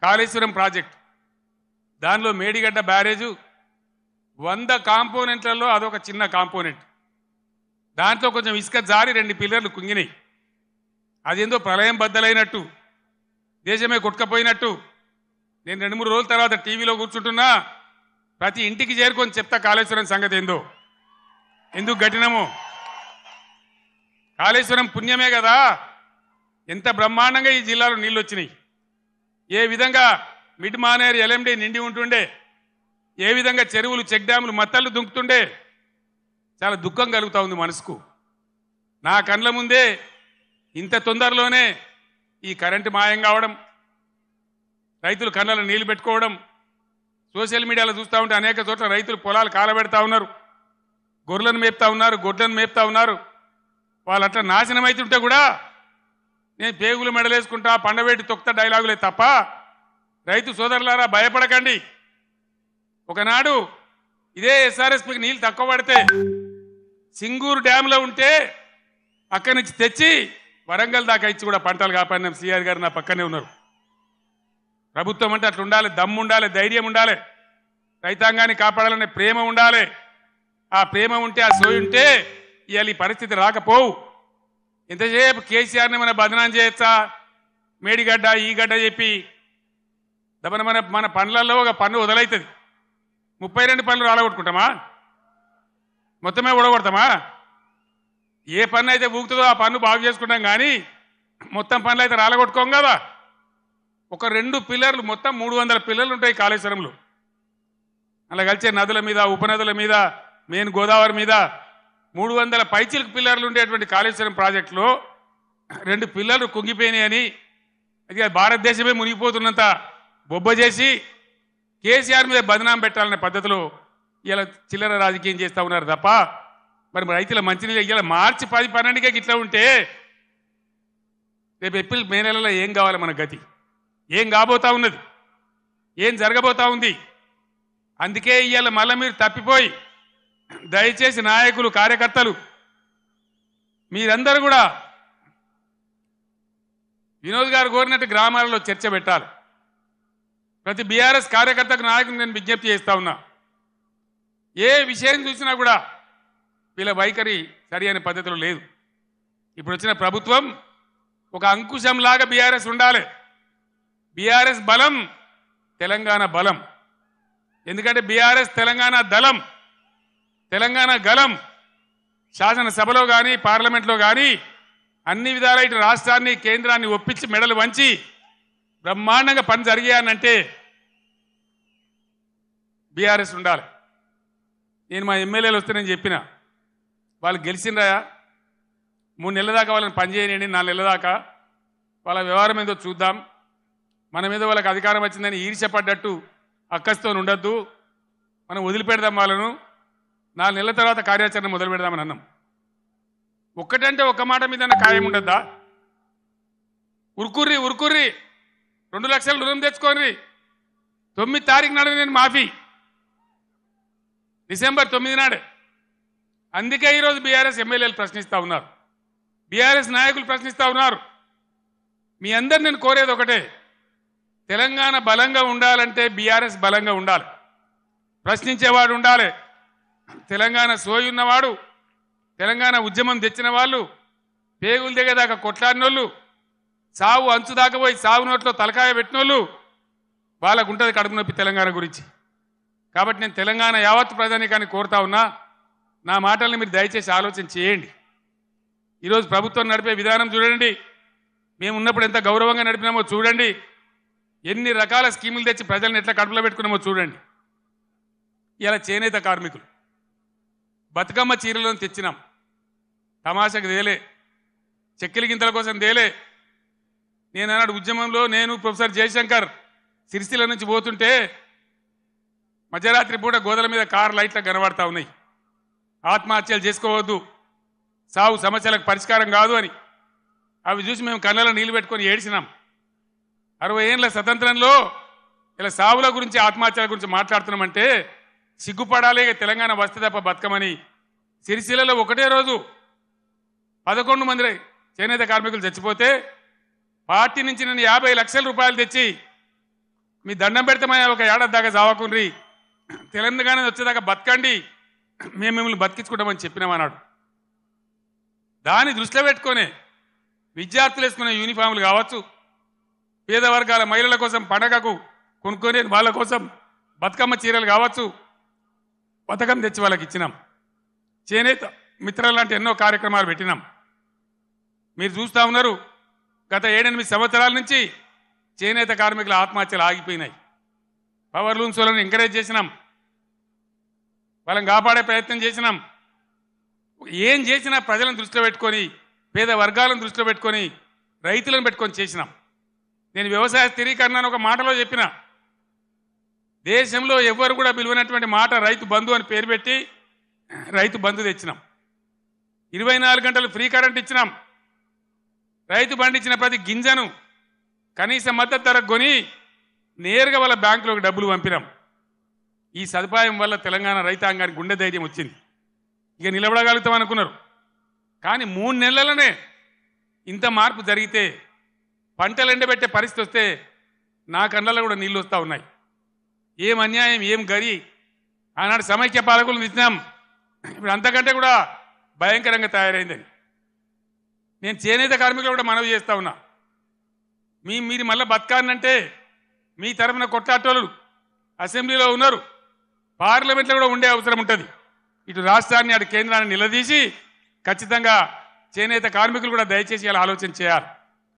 Kaleshwaram project దానిలో Medigadda barrage 100 కాంపోనెంట్లలో అదొక చిన్న కాంపోనెంట్. దాంట్లో కొంచెం ఇసుక జారి 2 పిల్లర్లు కుంగినాయి. అదేందో ప్రళయం బద్దలైనట్టు దేశమే కొట్టుకపోయినట్టు నేను 2-3 రోజుల తర్వాత టీవీలో కూర్చుంటున్నా. ప్రతి ఇంటికి చేరుకొని చెప్తా కాళేశ్వరం సంగతి ఏందో, ఎందుకు గట్టినమో. కాళేశ్వరం పుణ్యమే కదా ఎంత బ్రహ్మాండంగా ఈ జిల్లాలో నీళ్ళు వచ్చినాయి. ఏ విధంగా మిడ్ మానేరు ఎల్ఎండి నిండి ఉంటుండే, ఏ విధంగా చెరువులు చెక్ డ్యాములు మత్తళ్ళు దుంకుతుండే. చాలా దుఃఖం కలుగుతూ ఉంది మనసుకు. నా కండ్ల ముందే ఇంత తొందరలోనే ఈ కరెంటు మాయం కావడం, రైతులు కళ్ళలో నీళ్లు పెట్టుకోవడం, సోషల్ మీడియాలో చూస్తూ ఉంటే అనేక చోట్ల రైతులు పొలాలు కాలబెడతా ఉన్నారు, గొర్రెలను మేపుతా ఉన్నారు, గొడ్లను మేపుతా ఉన్నారు. వాళ్ళు అట్లా నాశనం అవుతుంటే కూడా నేను పేగులు మెడలేసుకుంటా పండబెట్టి తొక్త డైలాగులే తప్ప రైతు సోదరులారా భయపడకండి. ఒకనాడు ఇదే ఎస్ఆర్ఎస్పీకి నీళ్ళు తక్కువ పడితే సింగూరు డ్యాంలో ఉంటే అక్కడి నుంచి తెచ్చి వరంగల్ దాకా ఇచ్చి కూడా పంటలు కాపాడినాం. సిఆర్ గారు నా పక్కనే ఉన్నారు. ప్రభుత్వం అంటే అట్లా ఉండాలి, దమ్ము ఉండాలి, ధైర్యం ఉండాలి, రైతాంగాన్ని కాపాడాలనే ప్రేమ ఉండాలి. ఆ ప్రేమ ఉంటే, ఆ సోయి ఉంటే ఇవాళ ఈ పరిస్థితి రాకపోవు. ఎంతసేపు కేసీఆర్ని మన బదనాం చేయొచ్చా, మేడిగడ్డ ఈ గడ్డ చెప్పి మన పనులలో ఒక పన్ను వదలవుతుంది. 32 పనులు రాలగొట్టుకుంటామా, మొత్తమే ఊడగొడతామా? ఏ పన్ను అయితే ఊగుతుందో ఆ పన్ను బాగు చేసుకుంటాం, కానీ మొత్తం పనులు అయితే రాలగొట్టుకోం కదా. ఒక 2 పిల్లర్లు మొత్తం 300 పిల్లర్లు ఉంటాయి కాళేశ్వరంలో. అలా కలిసే నదుల మీద, ఉపనదుల మీద, మెయిన్ గోదావరి మీద 300 పైచిలకు పిల్లర్లు ఉండేటువంటి కాళేశ్వరం ప్రాజెక్టులో 2 పిల్లర్లు కుంగిపోయినాయని అది భారతదేశమే మునిగిపోతున్నంత బొబ్బ చేసి కేసీఆర్ మీద బదనాం పెట్టాలనే పద్ధతిలో ఇలా చిల్లర రాజకీయం చేస్తూ ఉన్నారు తప్ప మరి రైతుల మంచినీళ్ళు ఇలా మార్చి 10-12కే ఇట్లా ఉంటే రేపు ఏప్రిల్ మే నెలలో ఏం కావాలి మన గతి? ఏం కాబోతా ఉన్నది? ఏం జరగబోతా ఉంది? అందుకే ఇవాళ మళ్ళీ మీరు తప్పిపోయి దయచేసి నాయకులు, కార్యకర్తలు మీరందరూ కూడా వినోద్ గారు కోరినట్టు గ్రామాలలో చర్చ పెట్టాలి. ప్రతి బీఆర్ఎస్ కార్యకర్తకు, నాయకులు నేను విజ్ఞప్తి చేస్తా ఉన్నా. ఏ విషయం చూసినా కూడా వీళ్ళ వైఖరి సరి అనే పద్ధతిలో లేదు. ఇప్పుడు వచ్చిన ప్రభుత్వం ఒక అంకుశంలాగా బీఆర్ఎస్ ఉండాలి. బీఆర్ఎస్ బలం తెలంగాణ బలం. ఎందుకంటే బీఆర్ఎస్ తెలంగాణ దళం, తెలంగాణ గలం. శాసనసభలో కానీ పార్లమెంట్లో కానీ అన్ని విధాల ఇటు రాష్ట్రాన్ని, కేంద్రాన్ని ఒప్పించి మెడలు వంచి బ్రహ్మాండంగా పని జరిగాయనంటే బీఆర్ఎస్ ఉండాలి. నేను మా ఎమ్మెల్యేలు వస్తే నేను చెప్పిన వాళ్ళు గెలిచిండ్రా 3 నెలల దాకా వాళ్ళని పనిచేయనండి, 4 నెలల దాకా వాళ్ళ వ్యవహారం ఏదో చూద్దాం, మన మీద వాళ్ళకి అధికారం వచ్చిందని ఈర్ష్యపడ్డట్టు అక్కస్తో ఉండొద్దు, మనం వదిలిపెడదాం వాళ్ళను, 4 నెలల తర్వాత కార్యాచరణ మొదలు పెడదామని అన్నాం. ఒక్కటంటే ఒక్క మాట మీద ఖాయం ఉండద్దా? ఉరుకుర్రి 2 లక్షలు రుణం తెచ్చుకోండి, 9 తారీఖు నాడు నేను మాఫీ, డిసెంబర్ 9 నాడే. అందుకే ఈరోజు బీఆర్ఎస్ ఎమ్మెల్యేలు ప్రశ్నిస్తూ ఉన్నారు, బీఆర్ఎస్ నాయకులు ప్రశ్నిస్తూ ఉన్నారు. మీ అందరు నేను కోరేది ఒకటే, తెలంగాణ బలంగా ఉండాలంటే బీఆర్ఎస్ బలంగా ఉండాలి, ప్రశ్నించేవాడు ఉండాలి. తెలంగాణ సోయి ఉన్నవాడు, తెలంగాణ ఉద్యమం తెచ్చిన వాళ్ళు, పేగులు దిగేదాకా కొట్లాడినోళ్ళు, సావు అంచు దాకపోయి సావు నోట్లో తలకాయ పెట్టినోళ్ళు, వాళ్ళకు ఉంటుంది కడుపు నొప్పి తెలంగాణ గురించి. కాబట్టి నేను తెలంగాణ యావత్ ప్రజానీకాన్ని కోరుతా ఉన్నా, నా మాటల్ని మీరు దయచేసి ఆలోచన చేయండి. ఈరోజు ప్రభుత్వం నడిపే విధానం చూడండి, మేము ఉన్నప్పుడు ఎంత గౌరవంగా నడిపినామో చూడండి, ఎన్ని రకాల స్కీములు తెచ్చి ప్రజల్ని ఎట్లా కడుపులో పెట్టుకున్నామో చూడండి. ఇలా చేనేత కార్మికులు బతుకమ్మ చీరలను తెచ్చినాం, తమాషకు తేలే, చెక్కిలి గింతల కోసం తేలే. నేను అన్నాడు ఉద్యమంలో నేను ప్రొఫెసర్ జయశంకర్ సిరిసిల్ల నుంచి పోతుంటే మధ్యరాత్రి పూట గోదల మీద కార్ లైట్లు కనబడతా ఉన్నాయి, ఆత్మహత్యలు చేసుకోవద్దు, సావు సమస్యలకు పరిష్కారం కాదు అని. అవి చూసి మేము కళ్ళలో నీళ్లు పెట్టుకొని ఏడ్చినాం. 60 ఏళ్ళ స్వతంత్రంలో ఇలా సావుల గురించి, ఆత్మహత్యల గురించి మాట్లాడుతున్నామంటే సిగ్గుపడాలి. తెలంగాణ వస్తే తప్ప బతకమని సిరిసిల్లలో ఒకటే రోజు 11 మంది చేనేత కార్మికులు చచ్చిపోతే పార్టీ నుంచి నేను 50 లక్షల రూపాయలు తెచ్చి మీ దండం పెడతామని ఒక ఏడాది దాకా చావకుండ్రి, తెలంగాణ వచ్చేదాకా బతకండి, మేము మిమ్మల్ని బతికించుకుంటామని చెప్పినామన్నాడు. దాన్ని దృష్టిలో పెట్టుకొని విద్యార్థులు వేసుకునే యూనిఫామ్లు కావచ్చు, పేద వర్గాల మహిళల కోసం పండగకు కొనుక్కొని వాళ్ళ కోసం బతుకమ్మ చీరలు కావచ్చు, పథకం తెచ్చి వాళ్ళకి ఇచ్చినాం. చేనేత మిత్రులు లాంటి ఎన్నో కార్యక్రమాలు పెట్టినాం. మీరు చూస్తూ ఉన్నారు, గత 7-8 సంవత్సరాల నుంచి చేనేత కార్మికుల ఆత్మహత్యలు ఆగిపోయినాయి. పవర్ లూమ్స్ వాళ్ళని ఎంకరేజ్ చేసినాం, వాళ్ళని కాపాడే ప్రయత్నం చేసినాం. ఏం చేసినా ప్రజలను దృష్టిలో పెట్టుకొని, పేద వర్గాలను దృష్టిలో పెట్టుకొని, రైతులను పెట్టుకొని చేసినాం. నేను వ్యవసాయ స్థిరీకరణ అని ఒక మాటలో చెప్పిన, దేశంలో ఎవ్వరు కూడా పిలువనటువంటి మాట రైతు బంధు అని పేరు పెట్టి రైతు బంధు తెచ్చినాం. 24 గంటలు ఫ్రీ కరెంట్ ఇచ్చినాం. రైతు పండించిన ప్రతి గింజను కనీస మద్దతు ధరకు కొని నేరుగా వాళ్ళ బ్యాంకులోకి డబ్బులు పంపినాం. ఈ సదుపాయం వల్ల తెలంగాణ రైతాంగానికి గుండె ధైర్యం వచ్చింది. ఇక నిలబడగలుగుతాం అనుకున్నారు, కానీ 3 నెలలనే ఇంత మార్పు జరిగితే, పంటలు ఎండబెట్టే పరిస్థితి వస్తే నా కళ్ళల్లో కూడా నీళ్ళు వస్తూ ఉన్నాయి. ఏం అన్యాయం, ఏం గరి. ఆనాడు సమైక్య పాలకులను ఇచ్చినాం, ఇప్పుడు అంతకంటే కూడా భయంకరంగా తయారైందని. నేను చేనేత కార్మికులు కూడా మనవి చేస్తా ఉన్నా, మీరు మళ్ళీ బతకాలంటే మీ తరఫున కొట్లాటోళ్ళు అసెంబ్లీలో ఉన్నారు, పార్లమెంట్లో కూడా ఉండే అవసరం ఉంటుంది. ఇటు రాష్ట్రాన్ని అటు కేంద్రాన్ని నిలదీసి ఖచ్చితంగా చేనేత కార్మికులు కూడా దయచేసి ఇలా ఆలోచన చేయాలి.